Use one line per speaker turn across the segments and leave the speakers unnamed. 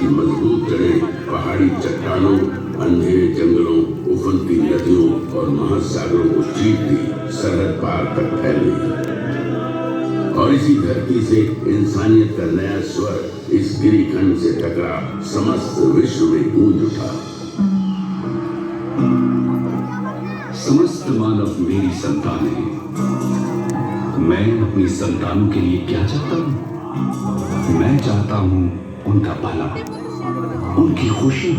की मजबूत जड़ें पहाड़ी चट्टानों, अंधेरे जंगलों, उफनती नदियों और महासागरों को चीरती सरहद पार तक फैल गई। और इसी धरती से इंसानियत का नया स्वर इस गिरिखंड से टकरा समस्त विश्व में गूंज उठा।
समस्त मानव मेरी संतान है। मैं अपनी संतानों के लिए क्या चाहता हूं? मैं चाहता हूं उनका भला, उनकी खुशी,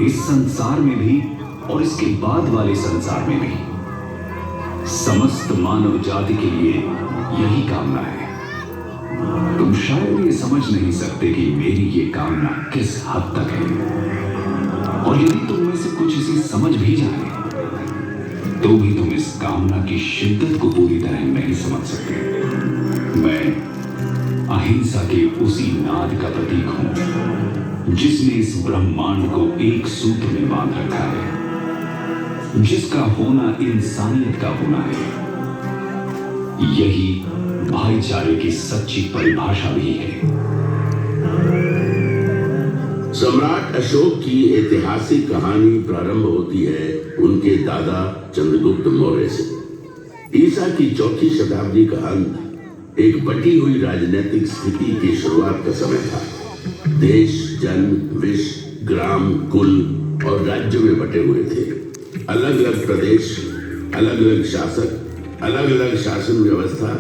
इस संसार में भी और इसके बाद वाले संसार में भी। समस्त मानव जाति के लिए यही कामना है। तुम शायद ये समझ नहीं सकते कि मेरी ये कामना किस हद तक है, और यदि तुम में से कुछ इसे समझ भी जाए तो भी तुम इस कामना की शिद्दत को पूरी तरह नहीं समझ सकते। मैं अहिंसा के उसी नाद का प्रतीक हूं जिसने इस ब्रह्मांड को एक सूत्र में बांध रखा है, जिसका होना इंसानियत का होना है। यही भाईचारे की सच्ची परिभाषा भी है।
सम्राट अशोक की ऐतिहासिक कहानी प्रारंभ होती है उनके दादा चंद्रगुप्त मौर्य से। ईसा की चौथी शताब्दी का अंत एक बटी हुई राजनीतिक स्थिति की शुरुआत का समय था। देश, जन, विष, ग्राम, कुल और राज्य में बटे हुए थे। अलग अलग प्रदेश, अलग अलग शासक, अलग अलग शासन व्यवस्था,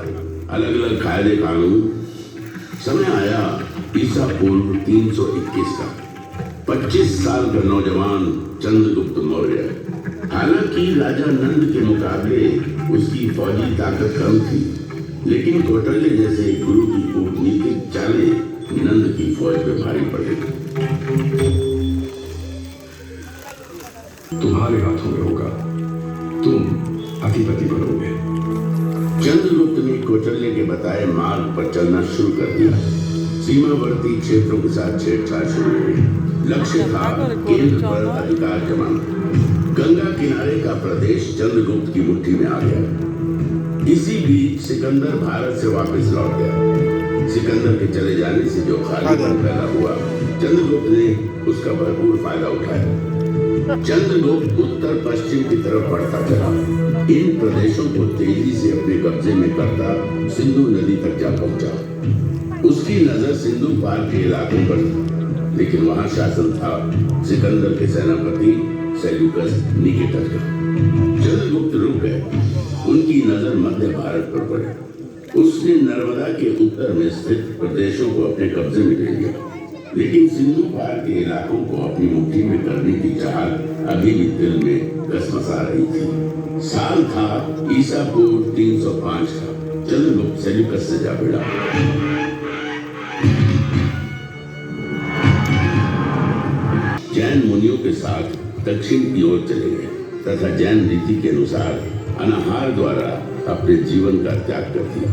अलग अलग कायदे कानून। समय आया ईसा पूर्व 321 का। 25 साल का नौजवान चंद्रगुप्त मौर्य। हालांकि राजा नंद के मुकाबले उसकी फौजी ताकत कम थी, लेकिन कौटल्य जैसे गुरु की कूटनीतिक चालें नंद की फौज पे भारी पड़ी।
तुम्हारे हाथों में होगा, तुम अधिपति बनोगे।
चंद्रगुप्त ने कौटल्य के बताए मार्ग पर चलना शुरू कर दिया। सीमावर्ती क्षेत्रों के साथ छेड़छाड़ शुरू हुई। लक्ष्य था केंद्र पर अधिकार जमाना। गंगा किनारे का प्रदेश चंद्रगुप्त की मुट्ठी में आ गया। इसी बीच सिकंदर भारत से वापस लौट गया। सिकंदर के चले जाने से जो खालीपन पैदा हुआ, चंद्रगुप्त ने उसका भरपूर फायदा उठाया। चंद्रगुप्त उत्तर पश्चिम की तरफ बढ़ता चला। इन प्रदेशों को तेजी से अपने कब्जे में करता सिंधु नदी तक जा पहुंचा। उसकी नजर सिंधु पार के इलाकों पर थी, लेकिन वहां शासन था सिकंदर के सेनापति सेल्यूकस निकेटर का। चंद्रगुप्त रुक गए। उनकी नजर मध्य भारत पर पड़ी। उसने नर्मदा के उत्तर में स्थित प्रदेशों को अपने कब्जे में ले लिया, लेकिन सिंधु पार के इलाकों को अपनी मुट्ठी में करने की चाहत अभी भी दिल में कसमसा रही थी। साल था ईसा पूर्व 305 का। चंद्रगुप्त सेल्यूकस से जा भिड़ा। जैन मुनियों के साथ दक्षिण की ओर चले गए तथा जैन रीति के अनुसार अनाहार द्वारा अपने जीवन का त्याग कर दिया।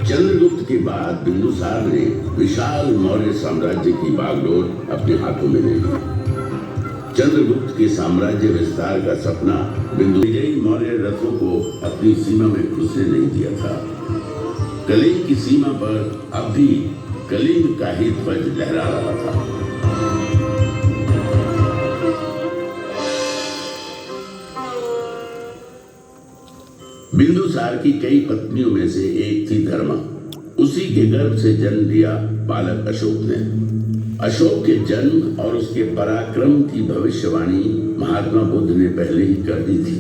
चंद्रगुप्त के बाद बिंदुसार ने विशाल मौर्य साम्राज्य की बागडोर अपने हाथों में ले ली। चंद्रगुप्त के साम्राज्य विस्तार का सपना विजयी मौर्य रथों को अपनी सीमा में घुसने नहीं दिया था। कलिंग की सीमा पर अब भी कलिंग का ही ध्वज लहरा रहा था। बिंदुसार की कई पत्नियों में से एक थी धर्मा। उसी के गर्भ से जन्म लिया बालक अशोक ने। अशोक के जन्म और उसके पराक्रम की भविष्यवाणी महात्मा बुद्ध ने पहले ही कर दी थी।